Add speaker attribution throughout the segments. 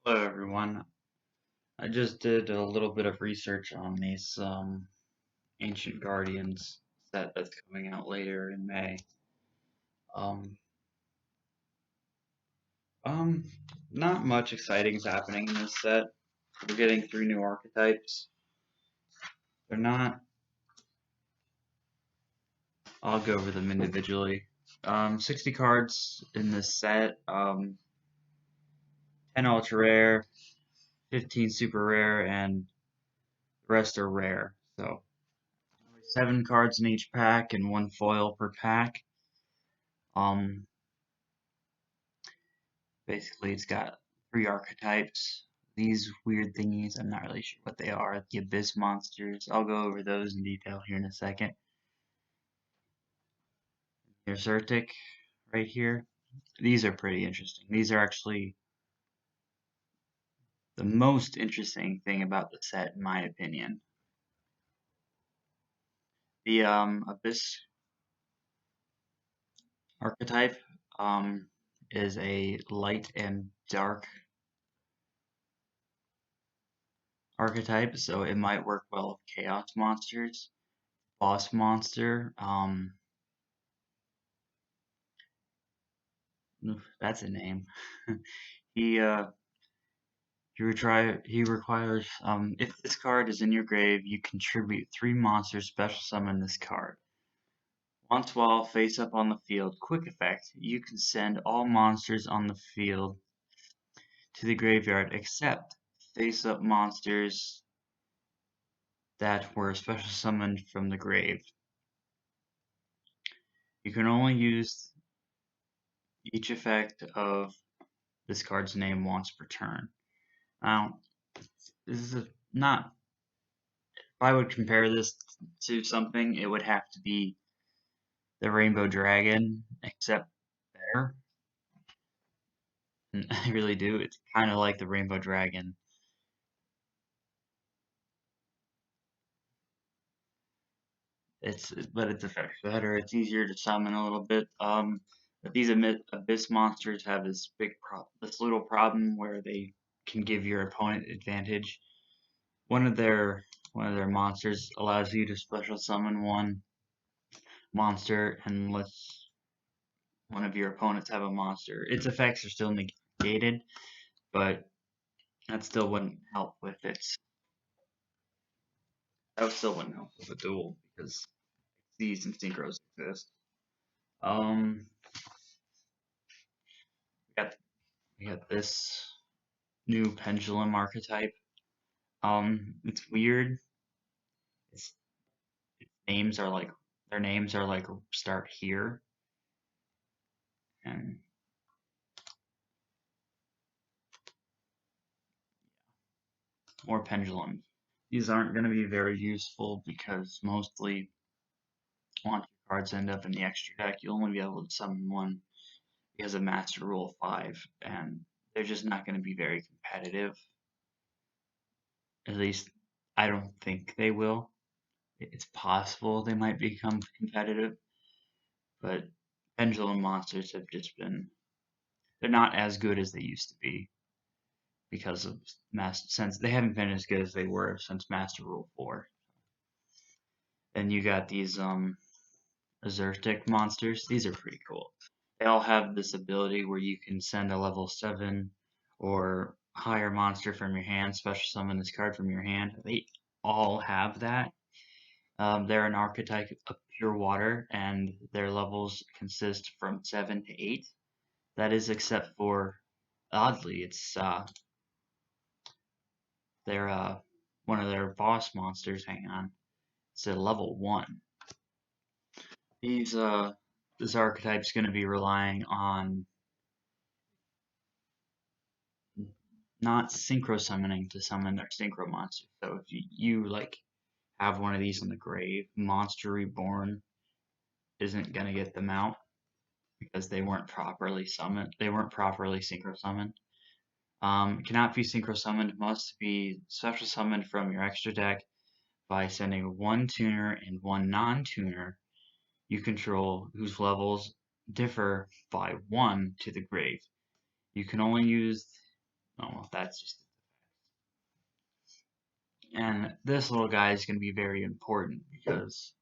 Speaker 1: Hello everyone. I just did a little bit of research on these Ancient Guardians set that's coming out later in May. Um, um, Not much exciting is happening in this set. We're getting 3 new archetypes. They're not. I'll go over them individually. 60 cards in this set. 10 ultra rare, 15 super rare, and the rest are rare. So 7 cards in each pack and 1 foil per pack. Um, Basically, it's got 3 archetypes. These weird thingies, I'm not really sure what they are. The Abyss Monsters. I'll go over those in detail here in a second. Here's Urtic right here. These are pretty interesting. These are actually the most interesting thing about the set, in my opinion. The Abyss archetype is a light and dark archetype, so it might work well with Chaos Monsters. Boss Monster, that's a name. he he requires if this card is in your grave, you contribute 3 monsters special summon this card. Once while face up on the field, quick effect, you can send all monsters on the field to the graveyard except face up monsters that were special summoned from the grave. You can only use each effect of this card's name once per turn. Now, this is not. If I would compare this to something, it would have to be the Rainbow Dragon, except better. And I really do. It's kind of like the Rainbow Dragon. But its effects better. It's easier to summon a little bit. But these Abyss monsters have this little problem where they can give your opponent advantage. One of their monsters allows you to special summon one monster and lets one of your opponents have a monster. Its effects are still negated, but that still wouldn't help with its. That still wouldn't help with a duel because these and synchros exist. Um, we got this new pendulum archetype. It's weird. Its, its names are like their names are like start here and more pendulum. These aren't going to be very useful because mostly once your cards end up in the extra deck, you'll only be able to summon one because of Master Rule 5, and they're just not going to be very competitive. At least, I don't think they will. It's possible they might become competitive, but Pendulum Monsters have just been. They're not as good as they used to be because of since they haven't been as good as they were since Master Rule 4. Then you got these Azurtic monsters. These are pretty cool. They all have this ability where you can send a level 7 or higher monster from your hand, special summon this card from your hand. They all have that. They're an archetype of pure water, and their levels consist from 7 to 8. That is, except for, oddly, it's their one of their boss monsters. Hang on, it's a level 1. These this archetype's going to be relying on not synchro summoning to summon their synchro monster. So if you like have one of these in the grave, Monster Reborn isn't gonna get them out because they weren't properly summoned. They weren't properly synchro summoned. Cannot be synchro summoned. Must be special summoned from your extra deck by sending 1 tuner and 1 non-tuner you control whose levels differ by 1 to the grave. You can only use Oh, well, that's just. And this little guy is going to be very important because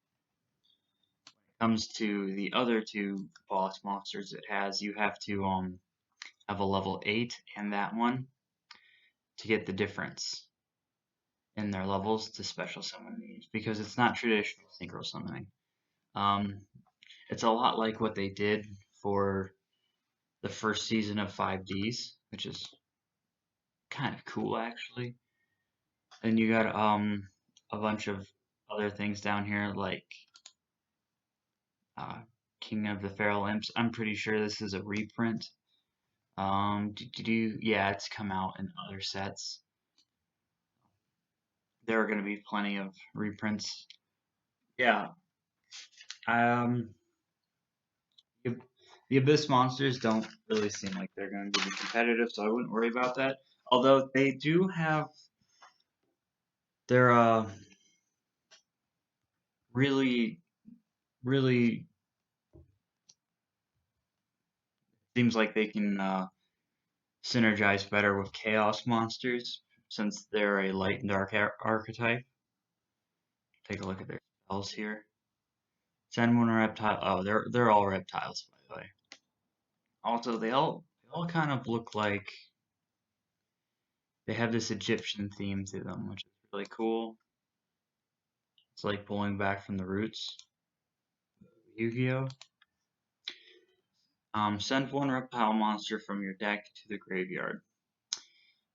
Speaker 1: when it comes to the other two boss monsters it has, you have to have a level 8 and that one to get the difference in their levels to special summon these because it's not traditional synchro summoning. Um, it's a lot like what they did for the first season of 5Ds, which is kind of cool actually. And you got a bunch of other things down here like uh, King of the Feral Imps. I'm pretty sure this is a reprint. Yeah, it's come out in other sets. There are going to be plenty of reprints. Yeah. Um, the the Abyss monsters don't really seem like they're going to be competitive, so I wouldn't worry about that. Although they do have their really, really seems like they can synergize better with Chaos monsters since they're a light and dark archetype. Take a look at their spells here. Send one reptile. Oh, they're all reptiles, by the way. Also, they all kind of look like they have this Egyptian theme to them, which is really cool. It's like pulling back from the roots. Yu-Gi-Oh. Send one reptile monster from your deck to the graveyard.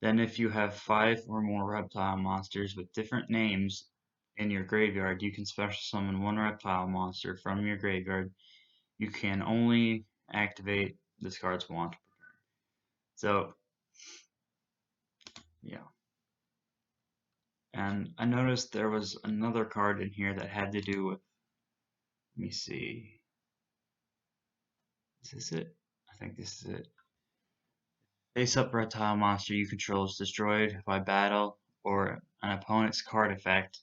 Speaker 1: Then, if you have 5 or more reptile monsters with different names in your graveyard, you can special summon one reptile monster from your graveyard. You can only activate this card's once per turn. So, yeah. And I noticed there was another card in here that had to do with. Let me see. Is this it? I think this is it. Face up reptile monster you control is destroyed by battle or an opponent's card effect.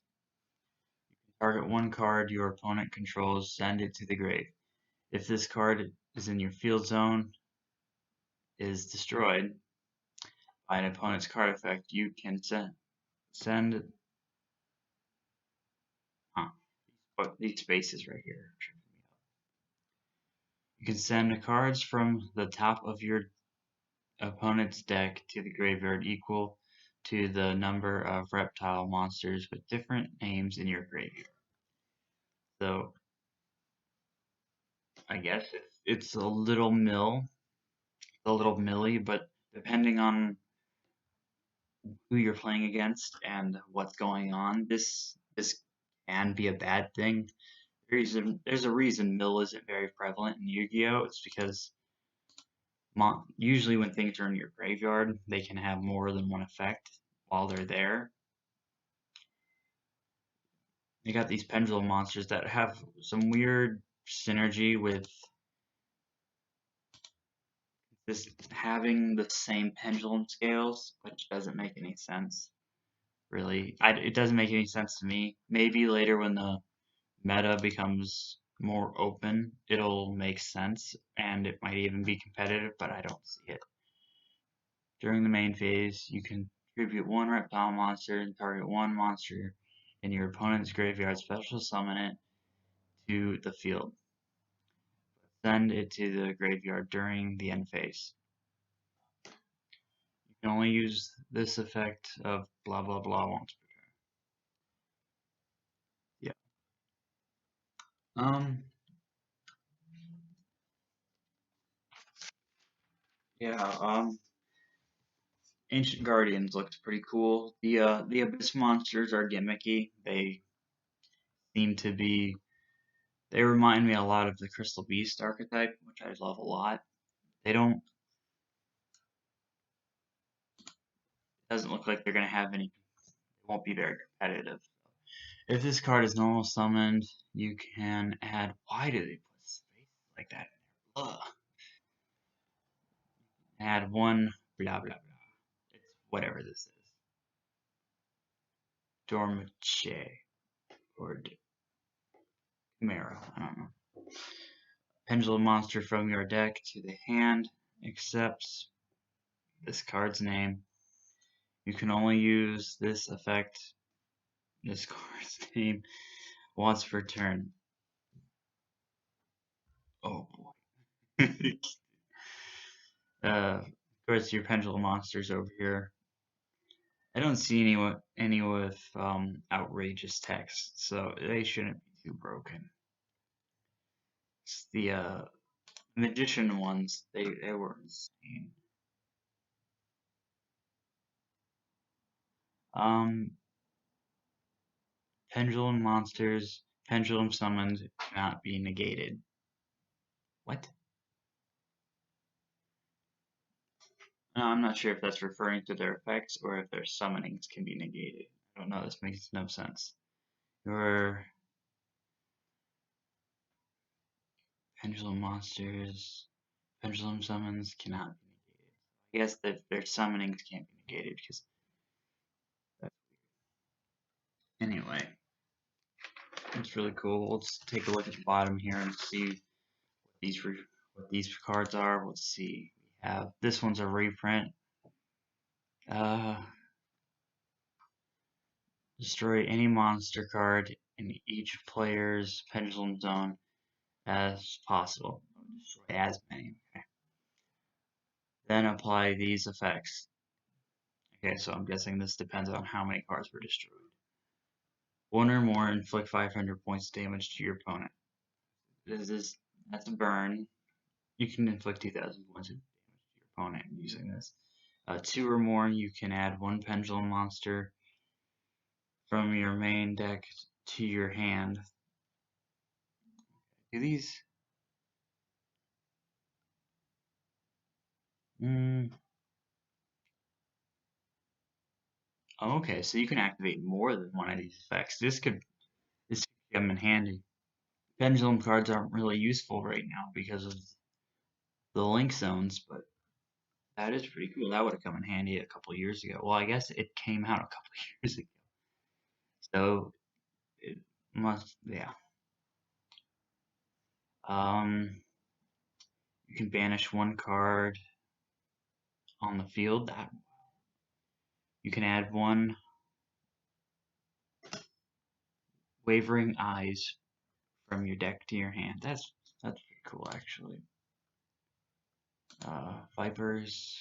Speaker 1: Target one card your opponent controls, send it to the grave. If this card is in your field zone, is destroyed by an opponent's card effect, you can send these spaces right here. You can send cards from the top of your opponent's deck to the graveyard equal to the number of reptile monsters with different names in your graveyard. So I guess it's a little milly, but depending on who you're playing against and what's going on, this can be a bad thing. There's a reason mill isn't very prevalent in Yu-Gi-Oh! It's because usually when things are in your graveyard, they can have more than one effect while they're there. You got these pendulum monsters that have some weird synergy with this having the same pendulum scales, which doesn't make any sense. Really, it doesn't make any sense to me. Maybe later when the meta becomes more open, it'll make sense, and it might even be competitive, but I don't see it. During the main phase, you can contribute one reptile monster and target one monster in your opponent's graveyard, special summon it to the field. Send it to the graveyard during the end phase. You can only use this effect of blah blah blah once per turn. Yeah. Um. Yeah. Ancient Guardians looked pretty cool. The Abyss monsters are gimmicky. They seem to be. They remind me a lot of the Crystal Beast archetype, which I love a lot. They don't. Doesn't look like they're gonna have any. They won't be very competitive. If this card is normal summoned, you can add. Why do they put space like that in there? Ugh. Add one. Blah blah blah. It's whatever this is. Dormache or Camaro. I don't know. Pendulum monster from your deck to the hand accepts this card's name. You can only use this effect, this card's name, once per turn. Oh boy. Of course, your Pendulum Monsters over here. I don't see any with outrageous text, so they shouldn't be too broken. It's the Magician ones, they were insane. Um, Pendulum Monsters, Pendulum Summoned cannot be negated. What? No, I'm not sure if that's referring to their effects or if their summonings can be negated. I don't know, this makes no sense. Your Pendulum Monsters, Pendulum Summons cannot be negated. I guess that their summonings can't be negated because anyway, it's really cool. Let's take a look at the bottom here and see what these cards are. Let's see. We have this one's a reprint. Destroy any monster card in each player's Pendulum Zone as possible. Destroy as many. Okay. Then apply these effects. Okay, so I'm guessing this depends on how many cards were destroyed. One or more inflict 500 points damage to your opponent. That's a burn. You can inflict 2,000 points of damage to your opponent using this. Two or more, you can add one Pendulum Monster from your main deck to your hand. Do these? Oh, okay, so you can activate more than one of these effects. This could come in handy. Pendulum cards aren't really useful right now because of the link zones, but that is pretty cool. That would have come in handy a couple years ago. Well, I guess it came out a couple years ago, so it must, yeah. You can banish one card on the field. That you can add one Wavering Eyes from your deck to your hand. That's pretty cool, actually. Vipers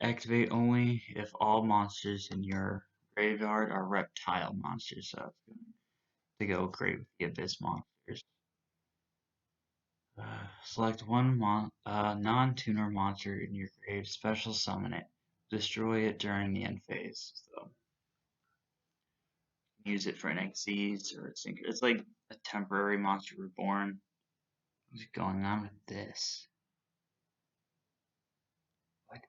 Speaker 1: activate only if all monsters in your graveyard are reptile monsters. So it's going to go great with the Abyss monsters. Select one non-tuner monster in your grave, special summon it, destroy it during the end phase. So use it for an Xyz or it's like a temporary monster reborn. What's going on with this? What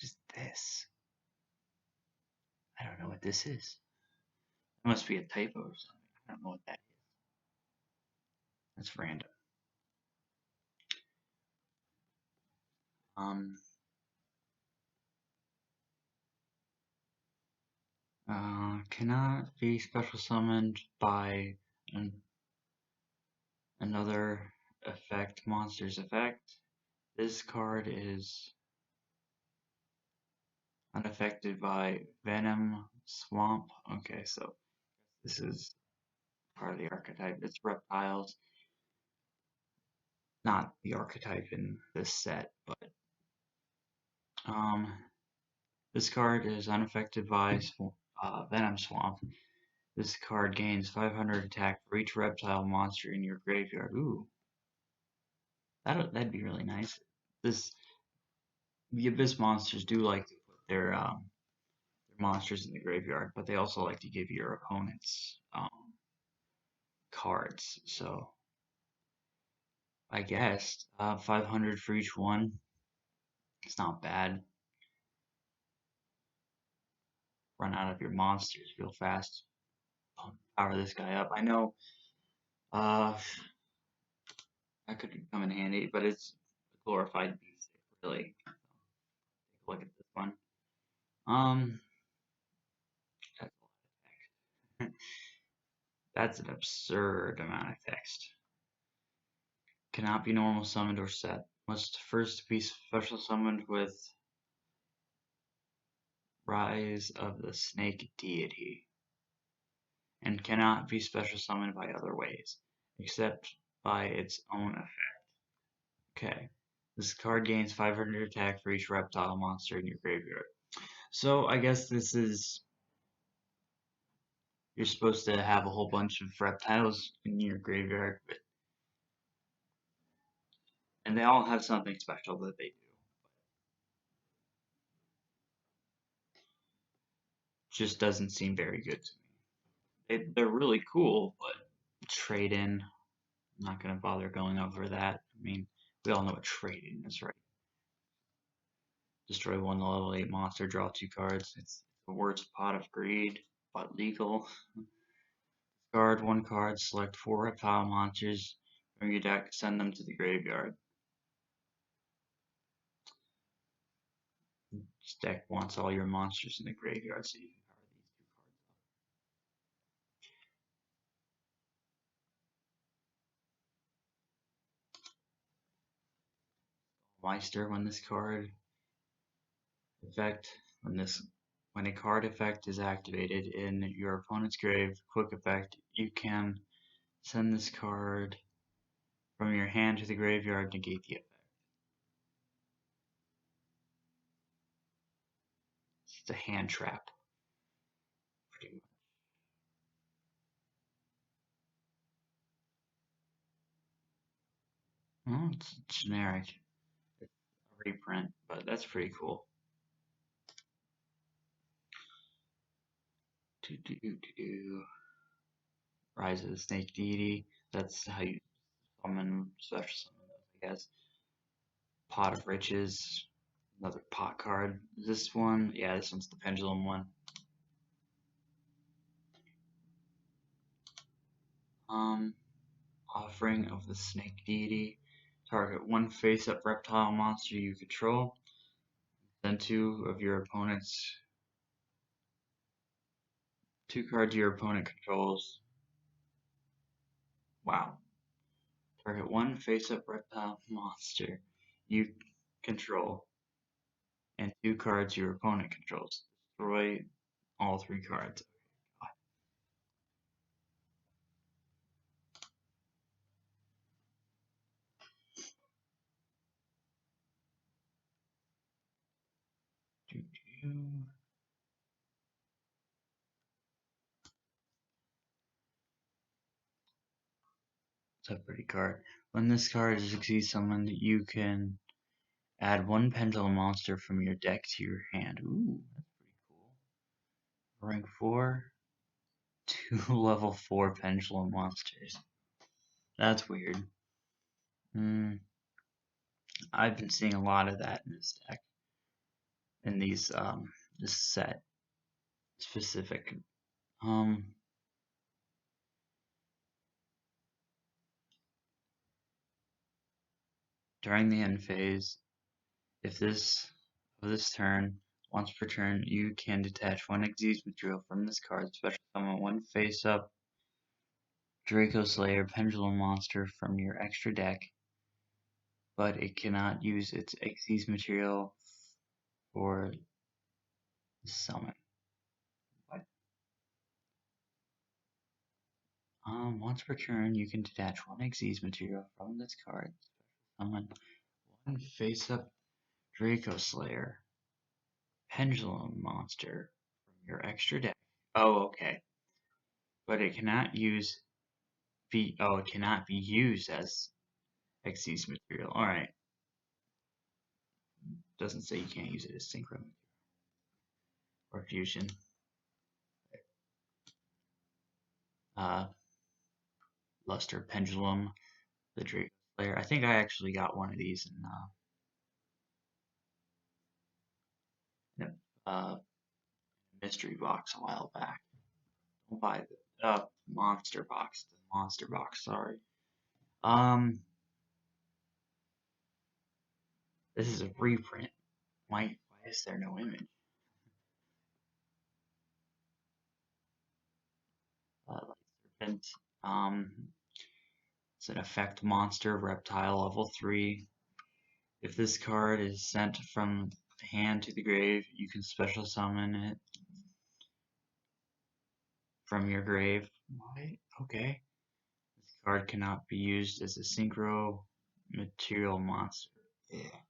Speaker 1: is this? I don't know what this is. It must be a typo or something. I don't know what that is. That's random. Cannot be special summoned by another effect, monster's effect. This card is unaffected by Venom Swamp. Okay, so this is part of the archetype. It's reptiles. Not the archetype in this set, but this card is unaffected by Venom Swamp. This card gains 500 attack for each reptile monster in your graveyard. Ooh, that'd be really nice. The Abyss monsters do like to put their monsters in the graveyard, but they also like to give your opponents cards. So I guess 500 for each one. It's not bad. Run out of your monsters real fast. Power this guy up. I know that could come in handy, but it's a glorified beast, really. Take a look at this one. That's an absurd amount of text. Cannot be normal summoned or set. Must first be special summoned with Rise of the Snake Deity, and cannot be special summoned by other ways, except by its own effect. Okay. This card gains 500 attack for each reptile monster in your graveyard. So I guess this is, you're supposed to have a whole bunch of reptiles in your graveyard, and they all have something special that they do. Just doesn't seem very good to me. They're really cool, but trade in, I'm not going to bother going over that. I mean, we all know what trade in is, right? Destroy one level 8 monster, draw 2 cards. It's the worst pot of greed, but legal. Discard 1 card, select 4 reptile monsters from your deck, send them to the graveyard. This deck wants all your monsters in the graveyard, so you can card these 2 cards. Meister, when this card effect, when a card effect is activated in your opponent's grave, quick effect, you can send this card from your hand to the graveyard, negate the effect. It's a hand trap, pretty much. Well, it's generic. It's a reprint, but that's pretty cool. Rise of the Snake Deity. That's how you summon special summon, I guess. Pot of Riches. Another pot card. This one, yeah, this one's the Pendulum one. Offering of the Snake Deity. Target 1 face-up reptile monster you control. Then 2 of your opponent's 2 cards your opponent controls. Wow. Target 1 face-up reptile monster you control, and 2 cards your opponent controls. Destroy all 3 cards. It's a pretty card. When this card succeeds someone, you can add 1 Pendulum Monster from your deck to your hand. Ooh, that's pretty cool. Rank 4, 2 level 4 Pendulum Monsters. That's weird. I've been seeing a lot of that in this deck. In these, this set specific. During the end phase, if this turn, once per turn, you can detach 1 Xyz material from this card, special summon 1 face-up Draco Slayer Pendulum Monster from your extra deck, but it cannot use its Xyz material for the summon. What? Once per turn, you can detach 1 Xyz material from this card, summon 1 face-up Draco Slayer Pendulum Monster from your extra deck. Oh, okay. But it cannot it cannot be used as Xyz material. Alright. Doesn't say you can't use it as synchro or fusion. Luster Pendulum, the Draco Slayer. I think I actually got one of these in a mystery box a while back. Don't buy the monster box. The monster box, sorry. This is a reprint. Why is there no image? Serpent. It's an effect monster, reptile, level 3. If this card is sent from hand to the grave, you can special summon it from your grave. Why? Okay. This card cannot be used as a synchro material monster. Yeah.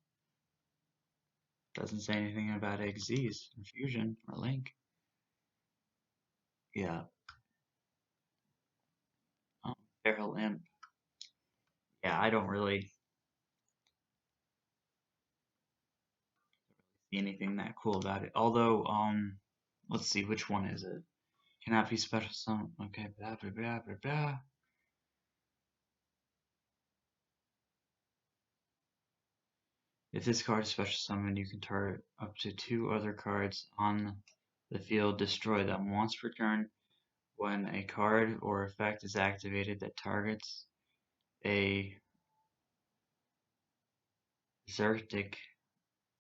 Speaker 1: Doesn't say anything about XZs, Infusion, or Link. Yeah. Feral Imp. Yeah, I don't really see anything that cool about it. Although, let's see, which one is it? Cannot be special summon. Okay, blah, blah, blah, blah, blah. If this card is special summoned, you can target up to 2 other cards on the field, destroy them. Once per turn, when a card or effect is activated that targets a Xertic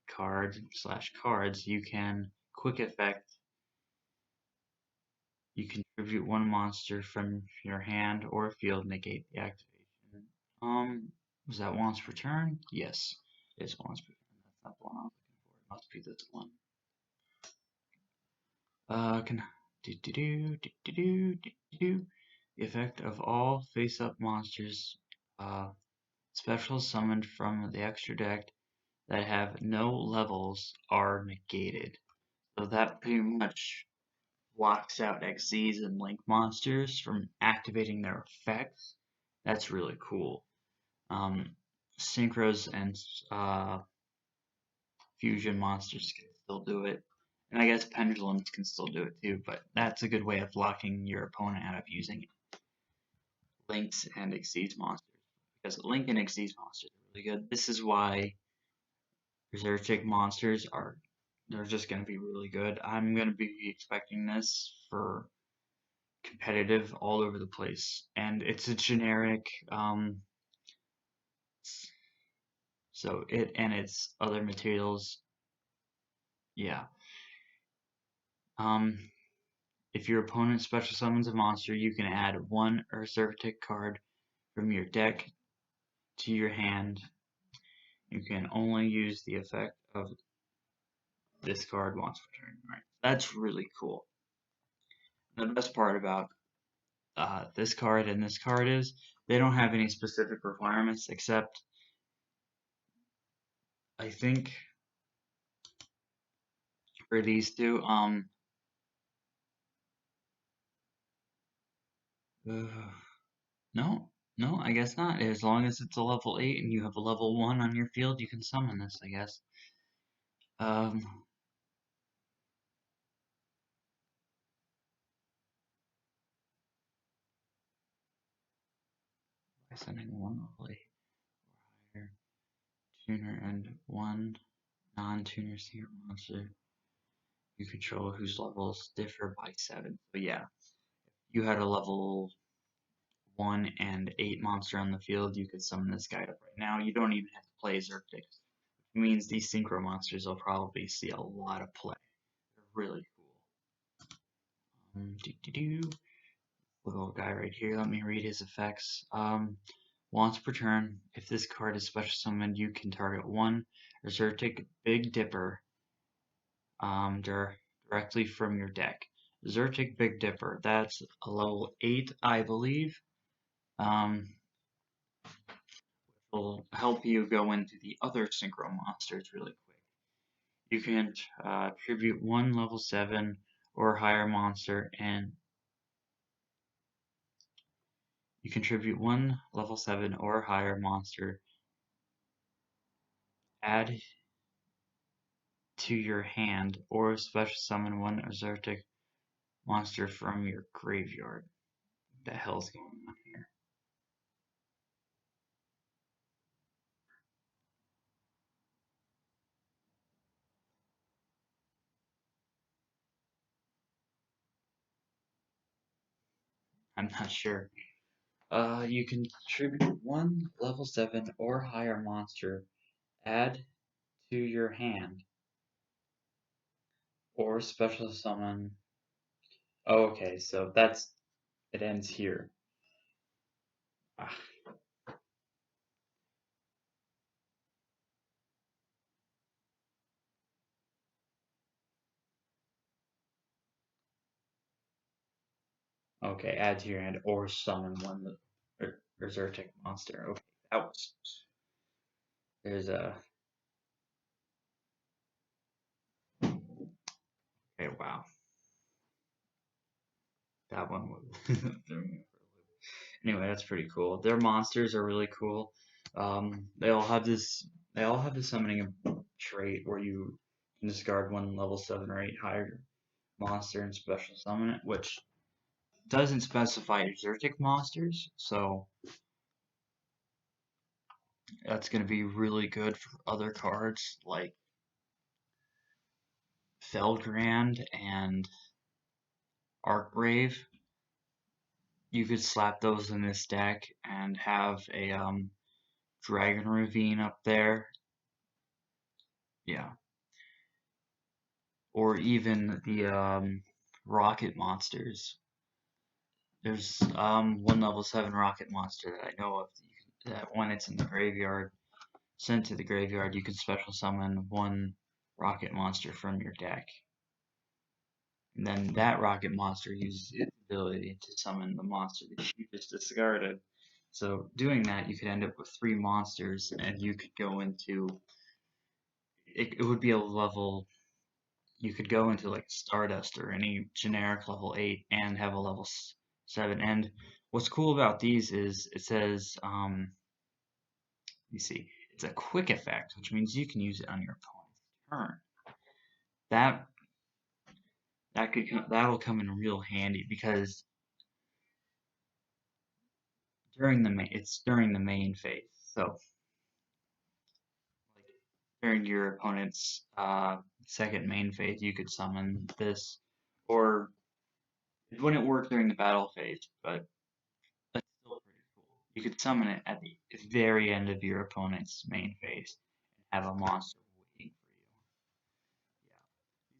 Speaker 1: card / cards, you can quick effect. You contribute 1 monster from your hand or field, negate the activation. Was that once per turn? Yes, it is once per turn. That's not the one I was looking for. It must be this one. The effect of all face-up monsters special summoned from the extra deck that have no levels are negated. So that pretty much blocks out XZs and Link monsters from activating their effects. That's really cool. Synchros and fusion monsters can still do it. And I guess pendulums can still do it too, but that's a good way of locking your opponent out of using Links and XYZ monsters. Because Link and XYZ monsters are really good. This is why Berserk monsters they're just gonna be really good. I'm gonna be expecting this for competitive all over the place. And it's a generic so it and its other materials, yeah. If your opponent special summons a monster, you can add 1 Berserk card from your deck to your hand. You can only use the effect of this card once per turn. Right? That's really cool. The best part about this card and this card is they don't have any specific requirements except I think for these two, no, I guess not. As long as it's a level 8 and you have a level 1 on your field, you can summon this, I guess. By sending 1 level 8 or higher tuner and 1 non-tuner secret monster you control whose levels differ by 7. So yeah, you had a level 1 and 8 monster on the field, you could summon this guy up right now. You don't even have to play Xertic. Which means these synchro monsters will probably see a lot of play. They're really cool. Little guy right here, let me read his effects. Once per turn, if this card is special summoned, you can target 1 Xertic Big Dipper directly from your deck. Xertic Big Dipper, that's a level 8, I believe. Will help you go into the other synchro monsters really quick. You can tribute 1 level 7 or higher monster, and you contribute 1 level 7 or higher monster. Add to your hand or special summon 1 Xertic monster from your graveyard. What the hell's going on here? I'm not sure. You can contribute 1 level 7 or higher monster. Add to your hand or special summon. Oh, okay, so it ends here. Ah. Okay, add to your hand or summon one Berserkic monster. Okay, that was. There's a. Okay, wow. That one was. Anyway, that's pretty cool. Their monsters are really cool. They all have this. They all have the summoning trait where you can discard one level 7 or 8 higher monster and special summon it, which doesn't specify exotic monsters, so that's going to be really good for other cards like Felgrand and Arcbrave. You could slap those in this deck and have a Dragon Ravine up there. Yeah. Or even the Rocket Monsters. There's one level 7 Rocket Monster that I know of that when it's in the graveyard, sent to the graveyard, you can special summon one Rocket Monster from your deck. And then that Rocket Monster uses its ability to summon the monster that you just discarded. So doing that, you could end up with 3 monsters, and you could go into it would be a level. You could go into like Stardust or any generic level 8 and have a level 7. And what's cool about these is it says, you see, it's a quick effect, which means you can use it on your opponent's turn. That'll come in real handy because it's during the main phase. So like during your opponent's second main phase, you could summon this, or it wouldn't work during the battle phase, but that's still pretty cool. You could summon it at the very end of your opponent's main phase and have a monster waiting for you.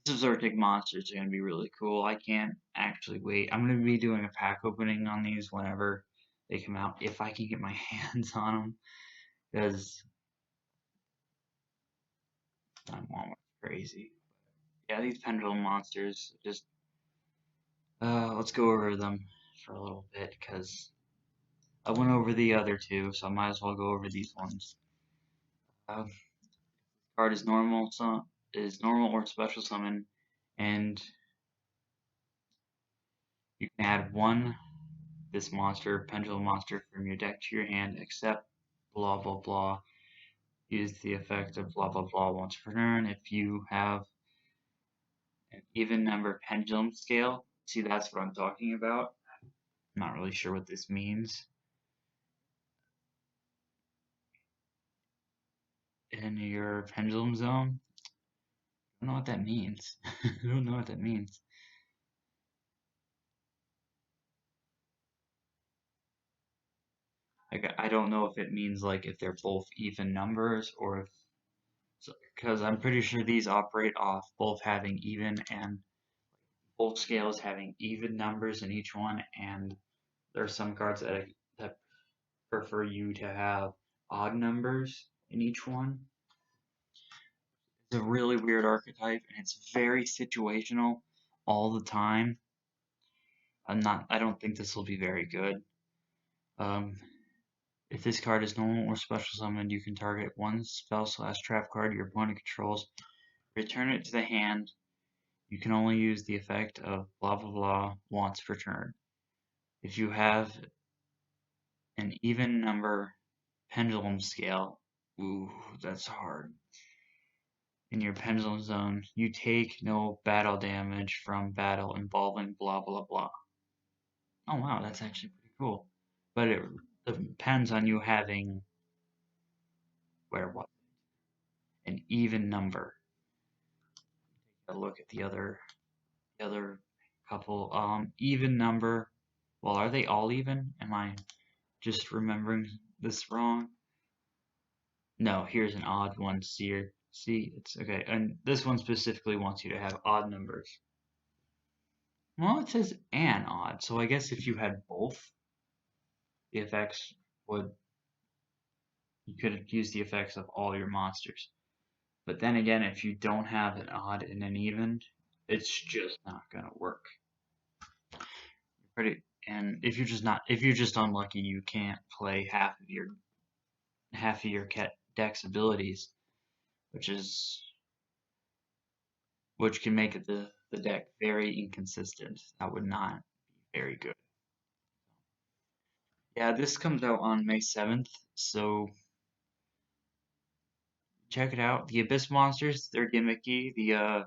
Speaker 1: Yeah. These Zertic monsters are going to be really cool. I can't actually wait. I'm going to be doing a pack opening on these whenever they come out, if I can get my hands on them, because I'm almost crazy. Yeah, these Pendulum Monsters, just, let's go over them for a little bit, because I went over the other two, so I might as well go over these ones. Card is normal, or special summon, and you can add one this monster, Pendulum Monster, from your deck to your hand, except blah blah blah. Use the effect of blah blah blah once per turn. If you have an even number pendulum scale, see, that's what I'm talking about. I'm not really sure what this means. In your pendulum zone, I don't know what that means. I don't know what that means. Like, I don't know if it means like if they're both even numbers or if, because I'm pretty sure these operate off both having even and both scales having even numbers in each one, and there are some cards that prefer you to have odd numbers in each one. It's a really weird archetype, and it's very situational all the time. I don't think this will be very good. If this card is normal or special summoned, you can target one spell/trap card your opponent controls, return it to the hand. You can only use the effect of blah blah blah once per turn. If you have an even number pendulum scale, ooh, that's hard. In your pendulum zone, you take no battle damage from battle involving blah blah blah. Oh wow, that's actually pretty cool. But it depends on you having an even number. Take a look at the other couple. Even number. Well, are they all even? Am I just remembering this wrong? No, here's an odd one. See, it's okay. And this one specifically wants you to have odd numbers. Well, it says an odd, so I guess if you had both, the effects would, you could use the effects of all your monsters. But then again, if you don't have an odd and an even, it's just not gonna work. And if you're just unlucky, you can't play half of your deck's abilities, which can make the deck very inconsistent. That would not be very good. Yeah, this comes out on May 7th, so check it out. The Abyss monsters, they're gimmicky. I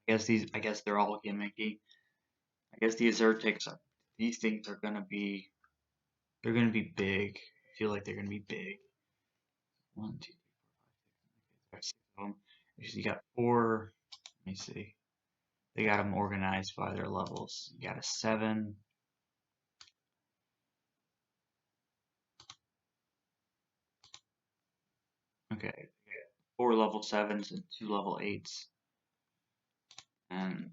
Speaker 1: guess they're all gimmicky. I guess the Azurtics these things are they're gonna be big. I feel like they're gonna be big. 1, 2, 3, 4, 5, 6 of them. You got 4. Let me see. They got them organized by their levels. You got a 7. Okay, 4 level 7s and 2 level 8s. And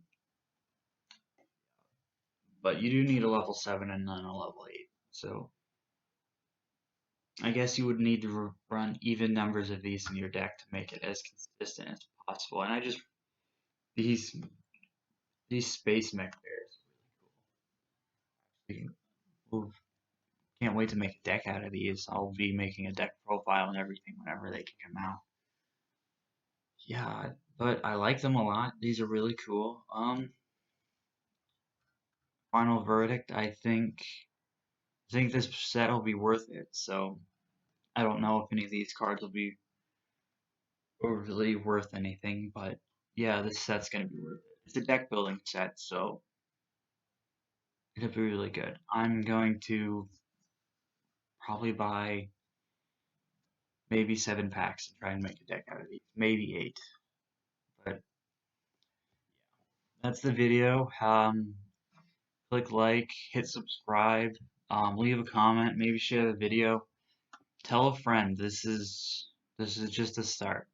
Speaker 1: but you do need a level 7 and then a level 8. So I guess you would need to run even numbers of these in your deck to make it as consistent as possible. And these space mech bears are really cool. Can't wait to make a deck out of these. I'll be making a deck profile and everything whenever they can come out. Yeah, but I like them a lot. These are really cool. Final verdict, I think this set will be worth it. So I don't know if any of these cards will be overly worth anything, but yeah, this set's gonna be worth it. It's a deck building set, so it'll be really good. I'm going to probably buy maybe 7 packs and try and make a deck out of these. Maybe 8. But that's the video. Click like, hit subscribe, leave a comment, maybe share the video. Tell a friend. This is just a start.